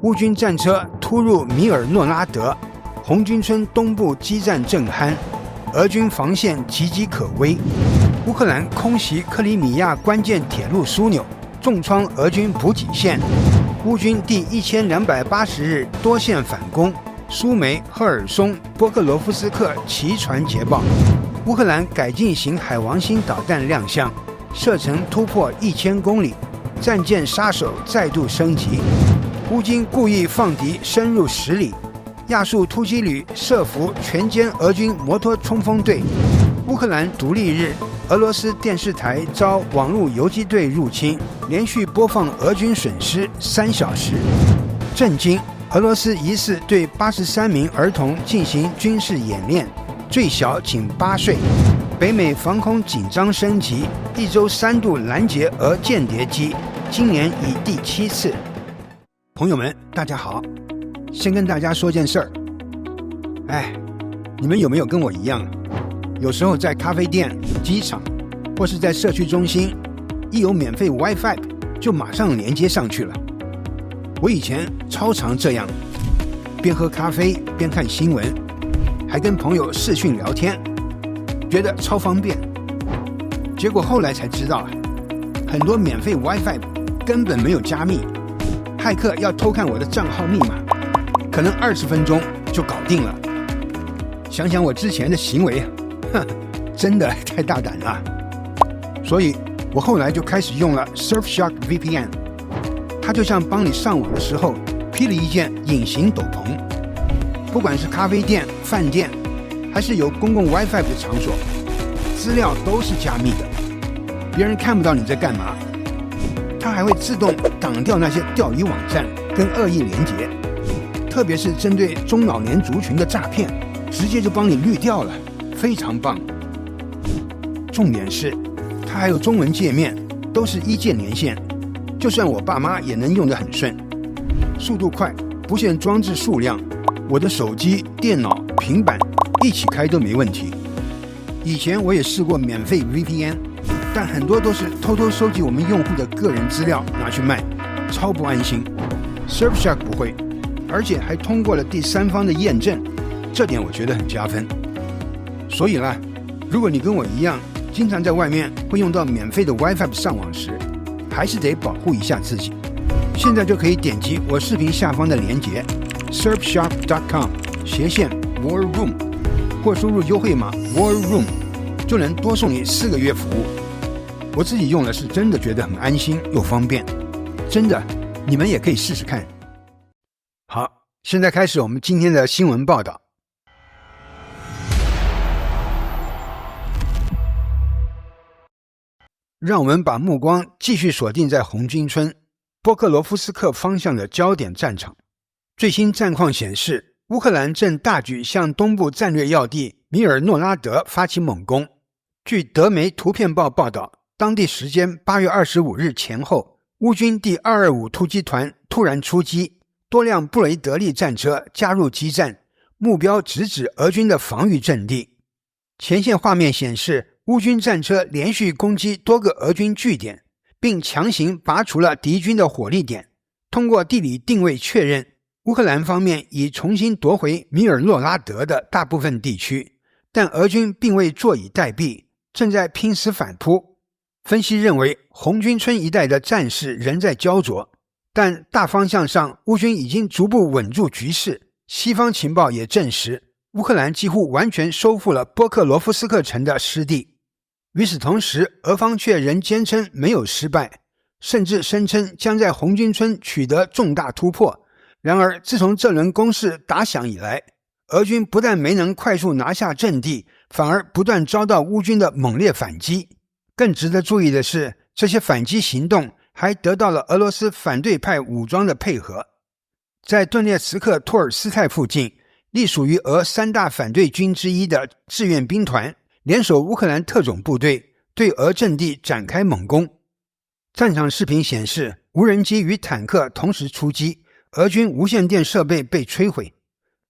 乌军战车突入米尔诺拉德，红军村东部激战正酣，俄军防线岌岌可危。乌克兰空袭克里米亚关键铁路枢纽，重创俄军补给线。乌军第1280日多线反攻，苏梅、赫尔松、波克罗夫斯克齐传捷报。乌克兰改进型海王星导弹亮相，射程突破1000公里，战舰杀手再度升级。乌军故意放敌深入10里，亚速突击旅设伏全歼俄军摩托冲锋队。乌克兰独立日，俄罗斯电视台遭网络游击队入侵，连续播放俄军损失3小时。震惊！俄罗斯疑似对83名儿童进行军事演练，最小仅8岁。北美防空紧张升级，一周3度拦截俄间谍机，今年已第7次。朋友们，大家好，先跟大家说件事儿。你们有没有跟我一样，有时候在咖啡店、机场或是在社区中心，一有免费 WiFi 就马上连接上去了？我以前超常这样，边喝咖啡边看新闻，还跟朋友视讯聊天，觉得超方便。结果后来才知道，很多免费 WiFi 根本没有加密，骇客要偷看我的账号密码，可能20分钟就搞定了。想想我之前的行为，真的太大胆了。所以我后来就开始用了 Surfshark VPN， 它就像帮你上网的时候披了一件隐形斗篷。不管是咖啡店、饭店，还是有公共 WiFi 的场所，资料都是加密的，别人看不到你在干嘛。它还会自动挡掉那些钓鱼网站跟恶意连结，特别是针对中老年族群的诈骗，直接就帮你滤掉了，非常棒。重点是它还有中文界面，都是1键连线，就算我爸妈也能用得很顺，速度快，不限装置数量，我的手机、电脑、平板一起开都没问题。以前我也试过免费 VPN， 但很多都是偷偷收集我们用户的个人资料拿去卖，超不安心。 Surfshark 不会，而且还通过了第三方的验证，这点我觉得很加分。所以啦，如果你跟我一样经常在外面会用到免费的 WiFi 上网时，还是得保护一下自己。现在就可以点击我视频下方的连结 surfshark.com/war room， 或输入优惠码 war room， 就能多送你4个月服务。我自己用的是真的觉得很安心又方便，真的，你们也可以试试看。好，现在开始我们今天的新闻报道。让我们把目光继续锁定在红军村波克罗夫斯克方向的焦点战场。最新战况显示，乌克兰正大举向东部战略要地米尔诺拉德发起猛攻。据德媒图片报报道，当地时间8月25日前后，乌军第225突击团突然出击，多辆布雷德利战车加入激战，目标直指俄军的防御阵地。前线画面显示，乌军战车连续攻击多个俄军据点，并强行拔除了敌军的火力点。通过地理定位确认，乌克兰方面已重新夺回米尔诺拉德的大部分地区，但俄军并未坐以待毙，正在拼死反扑。分析认为，红军村一带的战事仍在焦灼，但大方向上乌军已经逐步稳住局势。西方情报也证实，乌克兰几乎完全收复了波克罗夫斯克城的失地。与此同时，俄方却仍坚称没有失败，甚至声称将在红军村取得重大突破。然而，自从这轮攻势打响以来，俄军不但没能快速拿下阵地，反而不断遭到乌军的猛烈反击。更值得注意的是，这些反击行动还得到了俄罗斯反对派武装的配合。在顿涅茨克托尔斯泰附近，隶属于俄3大反对军之一的志愿兵团联手乌克兰特种部队，对俄阵地展开猛攻。战场视频显示，无人机与坦克同时出击，俄军无线电设备被摧毁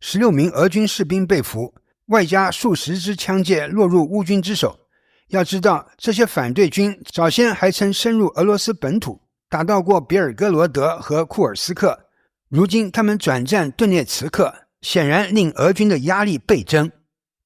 ，16名俄军士兵被俘，外加数十支枪械落入乌军之手。要知道，这些反对军早先还曾深入俄罗斯本土，打到过别尔哥罗德和库尔斯克，如今他们转战顿涅茨克，显然令俄军的压力倍增。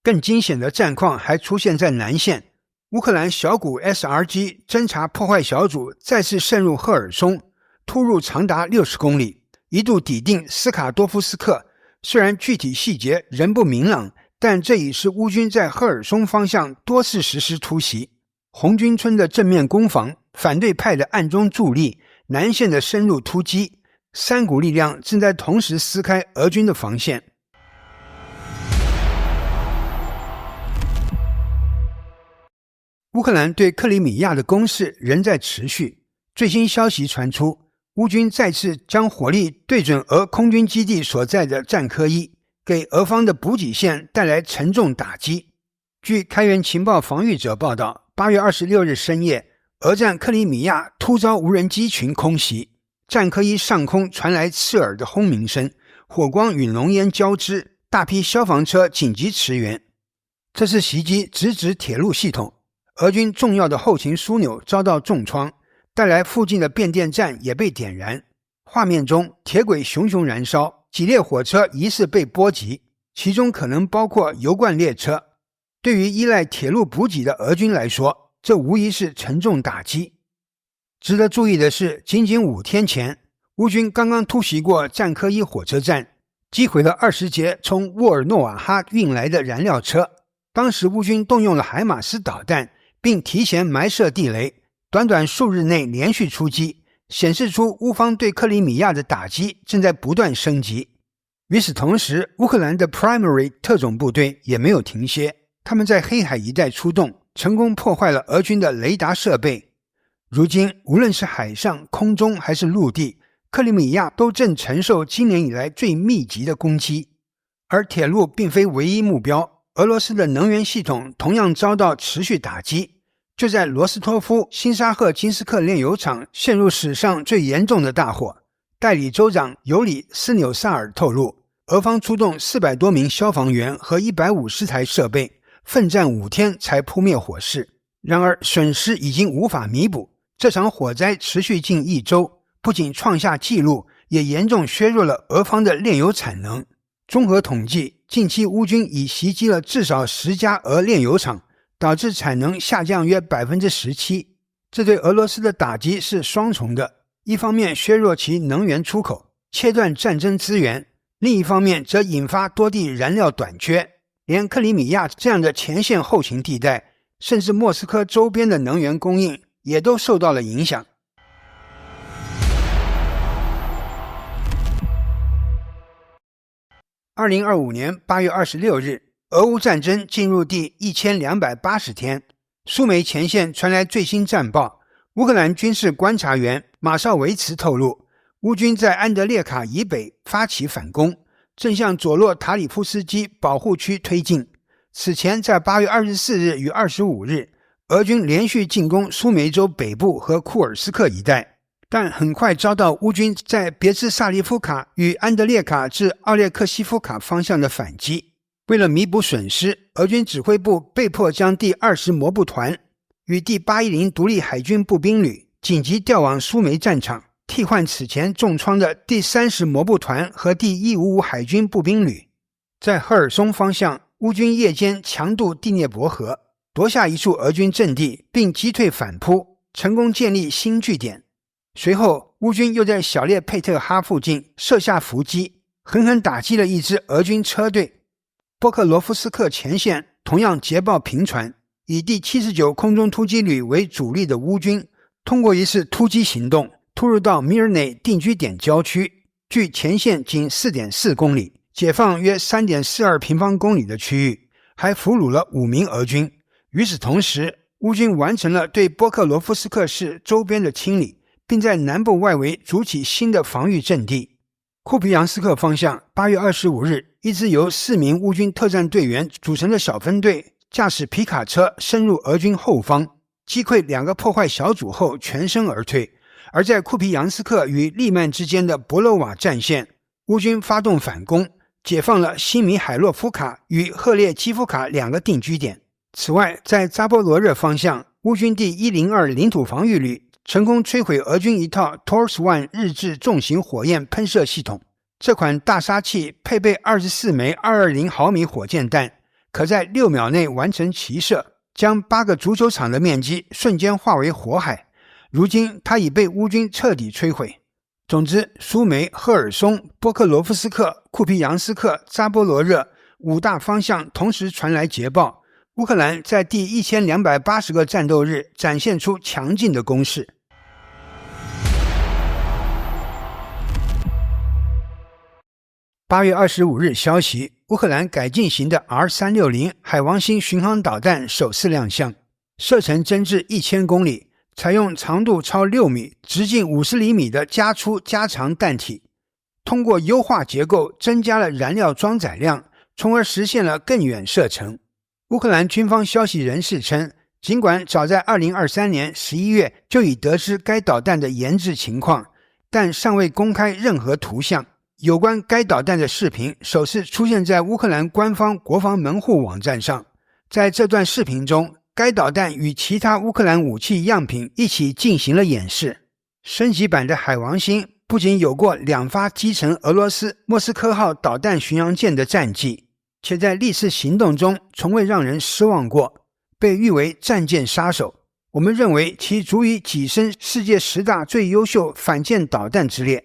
更惊险的战况还出现在南线，乌克兰小股 SRG 侦察破坏小组再次渗入赫尔松，突入长达60公里，一度抵定斯卡多夫斯克。虽然具体细节仍不明朗，但这已是乌军在赫尔松方向多次实施突袭。红军村的正面攻防，反对派的暗中助力，南线的深入突击，三股力量正在同时撕开俄军的防线。乌克兰对克里米亚的攻势仍在持续。最新消息传出，乌军再次将火力对准俄空军基地所在的战科1，给俄方的补给线带来沉重打击。据开源情报防御者报道，8月26日深夜，俄战克里米亚突遭无人机群空袭，战科1上空传来刺耳的轰鸣声，火光与浓烟交织，大批消防车紧急驰援。这次袭击直指铁路系统，俄军重要的后勤枢纽遭到重创，带来附近的变电站也被点燃。画面中，铁轨熊熊燃烧，几列火车疑似被波及，其中可能包括油罐列车。对于依赖铁路补给的俄军来说，这无疑是沉重打击。值得注意的是，仅仅5天前，乌军刚刚突袭过战科1火车站，击毁了20节从沃尔诺瓦哈运来的燃料车。当时乌军动用了海马斯导弹，并提前埋设地雷，短短数日内连续出击，显示出乌方对克里米亚的打击正在不断升级。与此同时，乌克兰的 Primary 特种部队也没有停歇，他们在黑海一带出动，成功破坏了俄军的雷达设备。如今，无论是海上、空中还是陆地，克里米亚都正承受今年以来最密集的攻击。而铁路并非唯一目标，俄罗斯的能源系统同样遭到持续打击。就在罗斯托夫新沙赫金斯克炼油厂陷入史上最严重的大火，代理州长尤里斯纽萨尔透露，俄方出动400多名消防员和150台设备，奋战5天才扑灭火势。然而损失已经无法弥补，这场火灾持续近1周，不仅创下纪录，也严重削弱了俄方的炼油产能。综合统计，近期乌军已袭击了至少10家俄炼油厂，导致产能下降约 17%。 这对俄罗斯的打击是双重的，一方面削弱其能源出口，切断战争资源，另一方面则引发多地燃料短缺，连克里米亚这样的前线后勤地带，甚至莫斯科周边的能源供应也都受到了影响。2025年8月26日，俄乌战争进入第1280天，苏梅前线传来最新战报。乌克兰军事观察员马绍维茨透露，乌军在安德列卡以北发起反攻，正向佐洛塔里夫斯基保护区推进。此前在8月24日与25日，俄军连续进攻苏梅州北部和库尔斯克一带，但很快遭到乌军在别兹萨利夫卡与安德列卡至奥列克西夫卡方向的反击。为了弥补损失，俄军指挥部被迫将第20摩步团与第810独立海军步兵旅紧急调往苏梅战场，替换此前重创的第30摩步团和第155海军步兵旅。在赫尔松方向，乌军夜间强渡第聂伯河，夺下一处俄军阵地，并击退反扑，成功建立新据点。随后，乌军又在小列佩特哈附近设下伏击，狠狠打击了一支俄军车队。波克罗夫斯克前线同样捷报频传，以第79空中突击旅为主力的乌军，通过一次突击行动，突入到米尔内定居点郊区，距前线仅 4.4 公里，解放约 3.42 平方公里的区域，还俘虏了5名俄军。与此同时，乌军完成了对波克罗夫斯克市周边的清理，并在南部外围筑起新的防御阵地。库皮扬斯克方向8月25日，一支由4名乌军特战队员组成的小分队驾驶皮卡车深入俄军后方，击溃2个破坏小组后全身而退。而在库皮扬斯克与利曼之间的博洛瓦战线，乌军发动反攻，解放了西米海洛夫卡与赫列基夫卡2个定居点。此外，在扎波罗热方向，乌军第102领土防御旅成功摧毁俄军一套 TORS-1 日制重型火焰喷射系统，这款大杀器配备24枚220毫米火箭弹，可在6秒内完成齐射，将8个足球场的面积瞬间化为火海。如今它已被乌军彻底摧毁。总之，苏梅、赫尔松、波克罗夫斯克、库皮扬斯克、扎波罗热5大方向同时传来捷报，乌克兰在第1280个战斗日展现出强劲的攻势。8月25日消息，乌克兰改进型的 R360 海王星巡航导弹首次亮相，射程增至1000公里，采用长度超6米、直径50厘米的加粗加长弹体，通过优化结构增加了燃料装载量，从而实现了更远射程。乌克兰军方消息人士称，尽管早在2023年11月就已得知该导弹的研制情况，但尚未公开任何图像。有关该导弹的视频首次出现在乌克兰官方国防门户网站上。在这段视频中，该导弹与其他乌克兰武器样品一起进行了演示。升级版的海王星不仅有过2发击沉俄罗斯莫斯科号导弹巡洋舰的战绩，且在历次行动中从未让人失望过，被誉为战舰杀手。我们认为其足以跻身世界10大最优秀反舰导弹之列。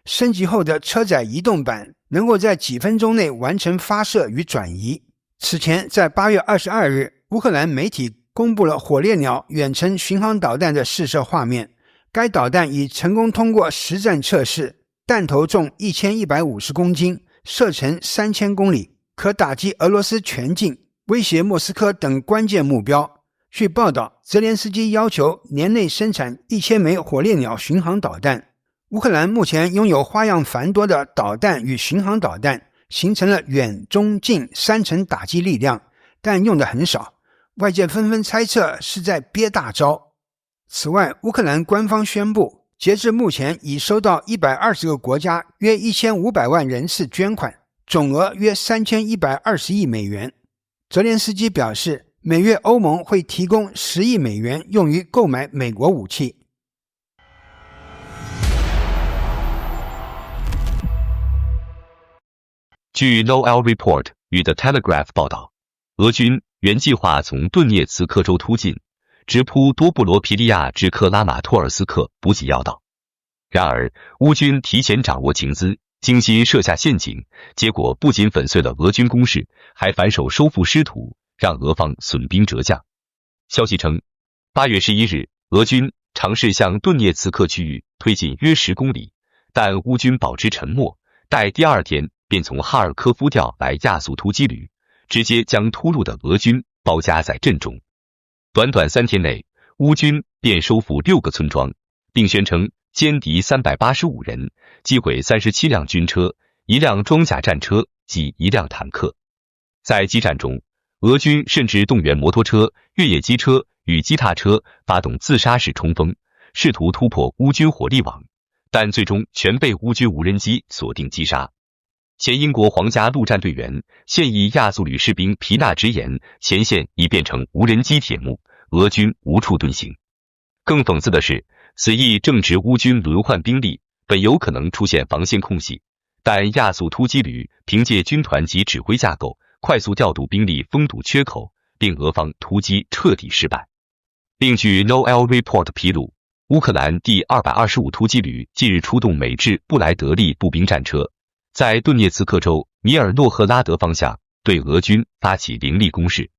升级后的车载移动版能够在几分钟内完成发射与转移。此前在8月22日，乌克兰媒体公布了火烈鸟远程巡航导弹的试射画面，该导弹已成功通过实战测试，弹头重1150公斤，射程3000公里，可打击俄罗斯全境，威胁莫斯科等关键目标。据报道，泽连斯基要求年内生产1000枚火烈鸟巡航导弹。乌克兰目前拥有花样繁多的导弹与巡航导弹，形成了远、中、近3层打击力量，但用的很少，外界纷纷猜测是在憋大招。此外，乌克兰官方宣布，截至目前已收到120个国家约1500万人次捐款，总额约3120亿美元。泽连斯基表示，每月欧盟会提供10亿美元用于购买美国武器。据 Noel Report 与 The Telegraph 报道，俄军原计划从顿涅茨克州突进，直扑多布罗皮利亚至克拉马托尔斯克补给要道。然而，乌军提前掌握情资，精心设下陷阱，结果不仅粉碎了俄军攻势，还反手收复失土，让俄方损兵折将。消息称，8月11日，俄军尝试向顿涅茨克区域推进约10公里，但乌军保持沉默，待第二天便从哈尔科夫调来亚速突击旅，直接将突入的俄军包夹在阵中。短短3天内，乌军便收复6个村庄，并宣称歼敌385人，击毁37辆军车、1辆装甲战车及1辆坦克。在激战中，俄军甚至动员摩托车、越野机车与机踏车发动自杀式冲锋，试图突破乌军火力网，但最终全被乌军无人机锁定击杀。前英国皇家陆战队员、现役亚速旅士兵皮纳直言，前线已变成无人机铁幕，俄军无处遁形。更讽刺的是，此役正值乌军轮换兵力，本有可能出现防线空隙，但亚速突击旅凭借军团级指挥架构，快速调度兵力封堵缺口，令俄方突击彻底失败。另据 Noel Report 披露，乌克兰第225突击旅近日出动美制布莱德利步兵战车，在顿涅茨克州米尔诺赫拉德方向对俄军发起凌厉攻势。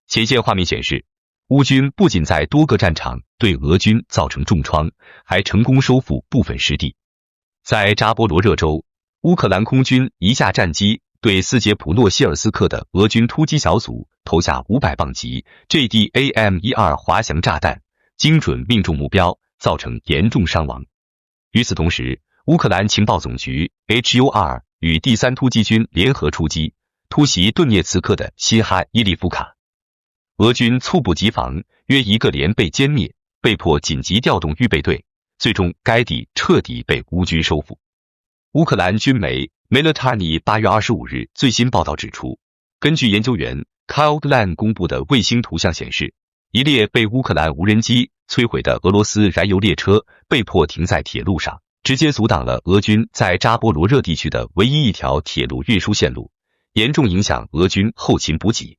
前线画面显示，乌军不仅在多个战场对俄军造成重创，还成功收复部分失地。在扎波罗热州，乌克兰空军一架战机对斯捷普诺希尔斯克的俄军突击小组投下500磅级 JDAM-12 滑翔炸弹，精准命中目标，造成严重伤亡。与此同时，乌克兰情报总局 HUR 与第3突击军联合出击，突袭顿涅茨克的辛哈伊利夫卡。俄军猝不及防，约1个连被歼灭，被迫紧急调动预备队，最终该地彻底被乌军收复。乌克兰军媒 Military 8月25日最新报道指出，根据研究员 Kyle 公布的卫星图像显示，一列被乌克兰无人机摧毁的俄罗斯燃油列车被迫停在铁路上，直接阻挡了俄军在扎波罗热地区的唯一一条铁路运输线路，严重影响俄军后勤补给。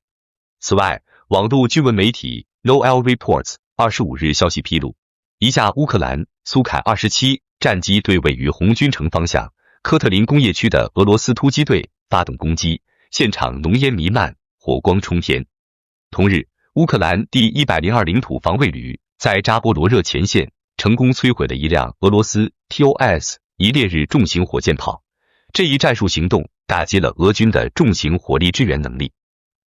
此外，网络军文媒体 Noel Reports 25日消息披露，一架乌克兰苏凯27战机对位于红军城方向科特林工业区的俄罗斯突击队发动攻击，现场浓烟弥漫，火光冲天。同日，乌克兰第102领土防卫旅在扎波罗热前线成功摧毁了一辆俄罗斯 TOS 一烈日重型火箭炮，这一战术行动打击了俄军的重型火力支援能力。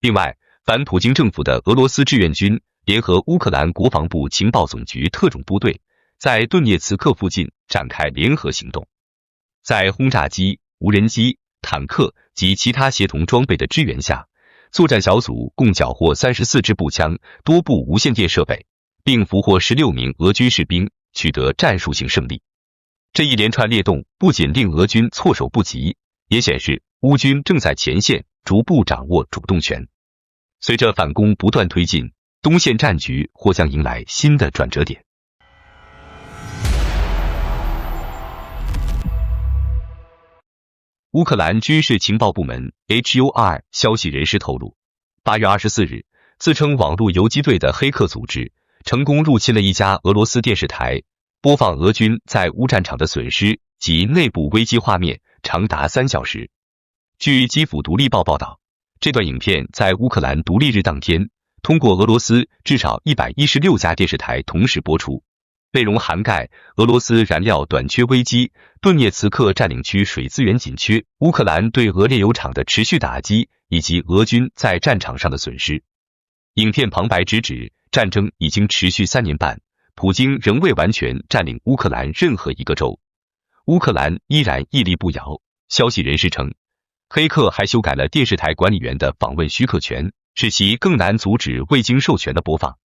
另外，反普京政府的俄罗斯志愿军联合乌克兰国防部情报总局特种部队，在顿涅茨克附近展开联合行动。在轰炸机、无人机、坦克及其他协同装备的支援下，作战小组共缴获34支步枪、多部无线电设备，并俘获16名俄军士兵，取得战术性胜利。这一连串列动不仅令俄军措手不及，也显示乌军正在前线逐步掌握主动权。随着反攻不断推进，东线战局或将迎来新的转折点。乌克兰军事情报部门 HUR 消息人士透露，8月24日，自称网络游击队的黑客组织成功入侵了一家俄罗斯电视台，播放俄军在乌战场的损失及内部危机画面，长达3小时。据基辅独立报报道，这段影片在乌克兰独立日当天，通过俄罗斯至少116家电视台同时播出，内容涵盖俄罗斯燃料短缺危机、顿涅茨克占领区水资源紧缺、乌克兰对俄炼油厂的持续打击，以及俄军在战场上的损失。影片旁白直指，战争已经持续3年半，普京仍未完全占领乌克兰任何一个州，乌克兰依然屹立不摇。消息人士称，黑客还修改了电视台管理员的访问许可权，使其更难阻止未经授权的播放。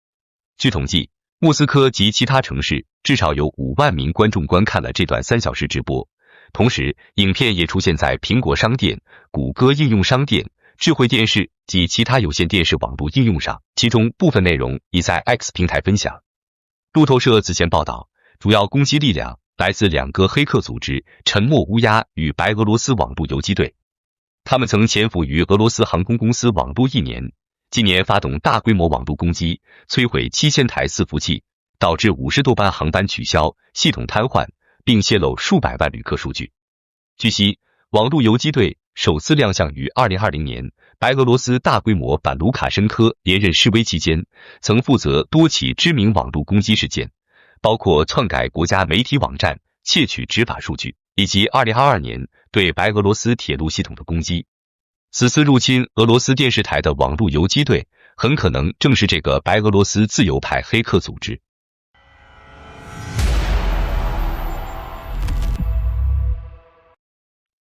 据统计，莫斯科及其他城市至少有5万名观众观看了这段3小时直播。同时，影片也出现在苹果商店、谷歌应用商店、智慧电视及其他有线电视网络应用上，其中部分内容已在 X 平台分享。路透社此前报道，主要攻击力量来自2个黑客组织沉默乌鸦与白俄罗斯网络游击队。他们曾潜伏于俄罗斯航空公司网络1年，今年发动大规模网络攻击，摧毁7000台伺服器，导致50多班航班取消、系统瘫痪，并泄露数百万旅客数据。据悉，网络游击队首次亮相于2020年白俄罗斯大规模反卢卡申科连任示威期间，曾负责多起知名网络攻击事件，包括篡改国家媒体网站、窃取执法数据，以及2022年对白俄罗斯铁路系统的攻击。此次入侵俄罗斯电视台的网络游击队，很可能正是这个白俄罗斯自由派黑客组织。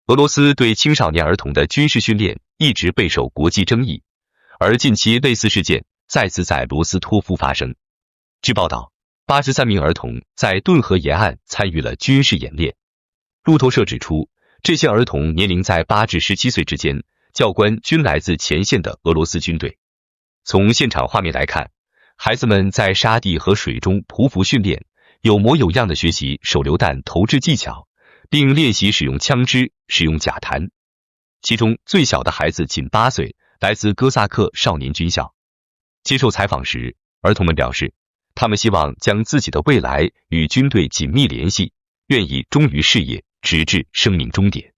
俄罗斯对青少年儿童的军事训练一直备受国际争议，而近期类似事件再次在罗斯托夫发生。据报道，83名儿童在顿河沿岸参与了军事演练。路透社指出，这些儿童年龄在8至17岁之间，教官均来自前线的俄罗斯军队。从现场画面来看，孩子们在沙地和水中匍匐训练，有模有样的学习手榴弹投掷技巧，并练习使用枪支、使用假弹。其中最小的孩子仅8岁，来自哥萨克少年军校。接受采访时，儿童们表示，他们希望将自己的未来与军队紧密联系，愿意忠于事业，直至生命终点。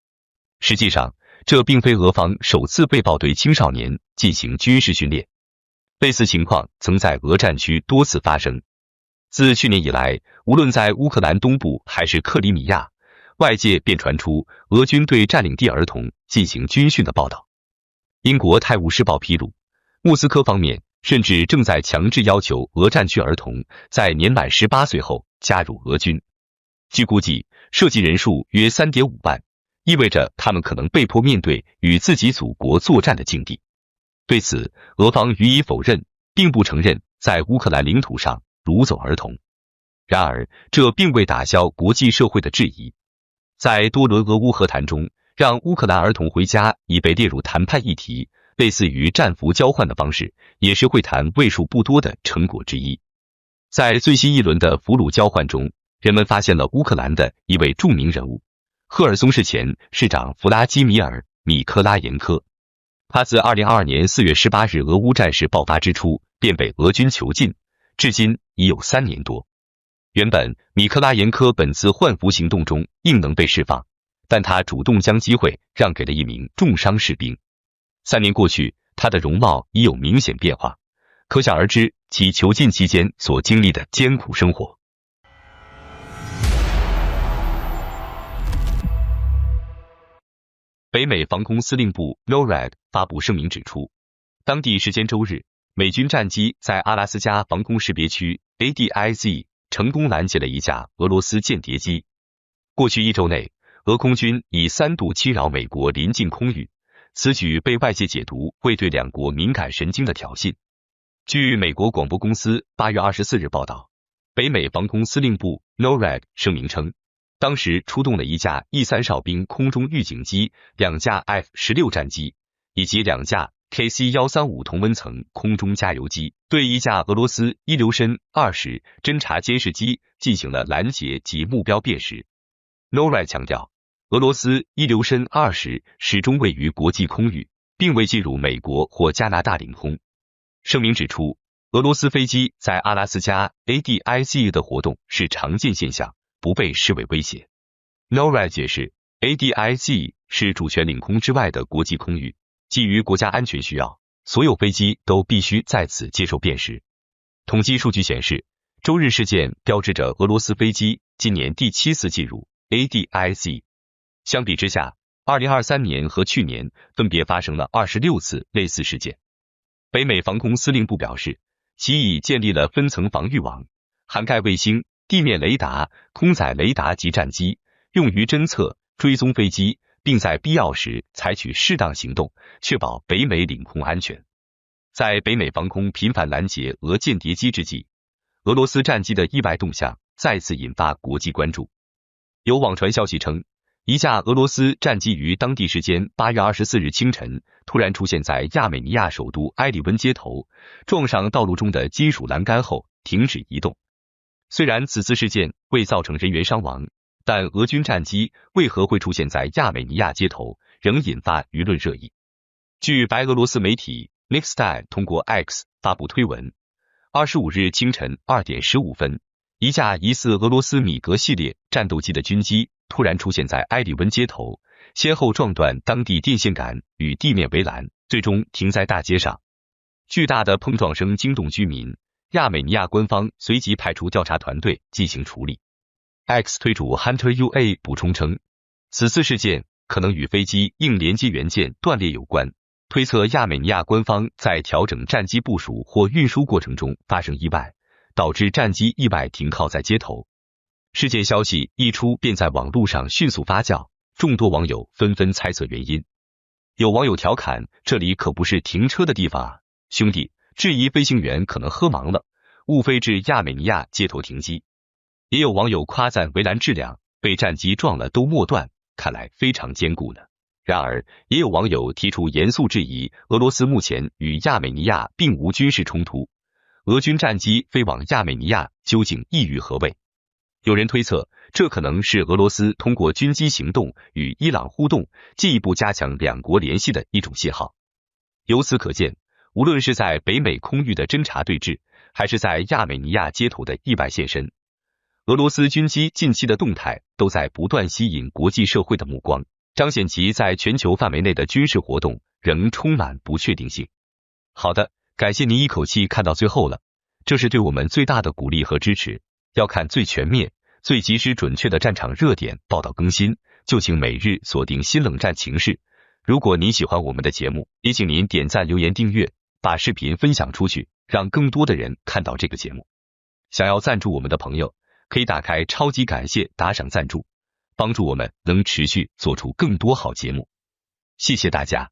实际上，这并非俄方首次被曝对青少年进行军事训练，类似情况曾在俄战区多次发生。自去年以来，无论在乌克兰东部还是克里米亚，外界便传出俄军对占领地儿童进行军训的报道。英国《泰晤士报》披露，莫斯科方面甚至正在强制要求俄战区儿童在年满18岁后加入俄军。据估计，涉及人数约 3.5 万，意味着他们可能被迫面对与自己祖国作战的境地。对此，俄方予以否认，并不承认在乌克兰领土上掳走儿童。然而，这并未打消国际社会的质疑。在多轮俄乌和谈中，让乌克兰儿童回家已被列入谈判议题，类似于战俘交换的方式，也是会谈为数不多的成果之一。在最新一轮的俘虏交换中，人们发现了乌克兰的一位著名人物——赫尔松市前市长弗拉基米尔·米科拉延科。他自2022年4月18日俄乌战事爆发之初便被俄军囚禁，至今已有3年多。原本米科拉延科本次换俘行动中应能被释放，但他主动将机会让给了一名重伤士兵。3年过去，他的容貌已有明显变化，可想而知其囚禁期间所经历的艰苦生活。北美防空司令部 NORAD 发布声明指出，当地时间周日，美军战机在阿拉斯加防空识别区 ADIZ 成功拦截了一架俄罗斯间谍机。过去1周内，俄空军已3度侵扰美国临近空域，此举被外界解读为对两国敏感神经的挑衅。据美国广播公司8月24日报道，北美防空司令部 NORAD 声明称，当时出动了一架E3哨兵空中预警机、2架 F-16战机以及2架 KC-135同温层空中加油机，对一架俄罗斯伊留申20侦察监视机进行了拦截及目标辨识。NORAD 强调，俄罗斯伊留申20始终位于国际空域，并未进入美国或加拿大领空。声明指出，俄罗斯飞机在阿拉斯加 ADIZ 的活动是常见现象，不被视为威胁。NORAD 解释 ，ADIZ 是主权领空之外的国际空域，基于国家安全需要，所有飞机都必须在此接受辨识。统计数据显示，周日事件标志着俄罗斯飞机今年第7次进入 ADIZ。相比之下，2023年和去年分别发生了26次类似事件。北美防空司令部表示，其已建立了分层防御网，涵盖卫星、地面雷达、空载雷达及战机，用于侦测、追踪飞机，并在必要时采取适当行动，确保北美领空安全。在北美防空频繁拦截俄间谍机之际，俄罗斯战机的意外动向再次引发国际关注。有网传消息称，一架俄罗斯战机于当地时间8月24日清晨突然出现在亚美尼亚首都埃里温街头，撞上道路中的金属栏杆后停止移动。虽然此次事件未造成人员伤亡，但俄军战机为何会出现在亚美尼亚街头，仍引发舆论热议。据白俄罗斯媒体 Nextstyle 通过 X 发布推文，25日清晨2点15分，一架疑似俄罗斯米格系列战斗机的军机突然出现在埃里温街头，先后撞断当地电线杆与地面围栏，最终停在大街上。巨大的碰撞声惊动居民，亚美尼亚官方随即派出调查团队进行处理。X 推主 Hunter UA 补充称，此次事件可能与飞机硬连接元件断裂有关，推测亚美尼亚官方在调整战机部署或运输过程中发生意外，导致战机意外停靠在街头。事件消息一出便在网络上迅速发酵，众多网友纷纷猜测原因。有网友调侃，这里可不是停车的地方啊，兄弟，质疑飞行员可能喝茫了，误飞至亚美尼亚街头停机。也有网友夸赞围栏质量，被战机撞了都没断，看来非常坚固呢。然而，也有网友提出严肃质疑，俄罗斯目前与亚美尼亚并无军事冲突，俄军战机飞往亚美尼亚究竟意欲何为？有人推测，这可能是俄罗斯通过军机行动与伊朗互动，进一步加强两国联系的一种信号。由此可见，无论是在北美空域的侦察对峙，还是在亚美尼亚街头的意外现身，俄罗斯军机近期的动态都在不断吸引国际社会的目光，彰显其在全球范围内的军事活动仍充满不确定性。好的，感谢您一口气看到最后了，这是对我们最大的鼓励和支持。要看最全面、最及时准确的战场热点报道更新，就请每日锁定新冷战情势。如果您喜欢我们的节目，也请您点赞、留言、订阅，把视频分享出去，让更多的人看到这个节目。想要赞助我们的朋友，可以打开超级感谢打赏赞助，帮助我们能持续做出更多好节目。谢谢大家。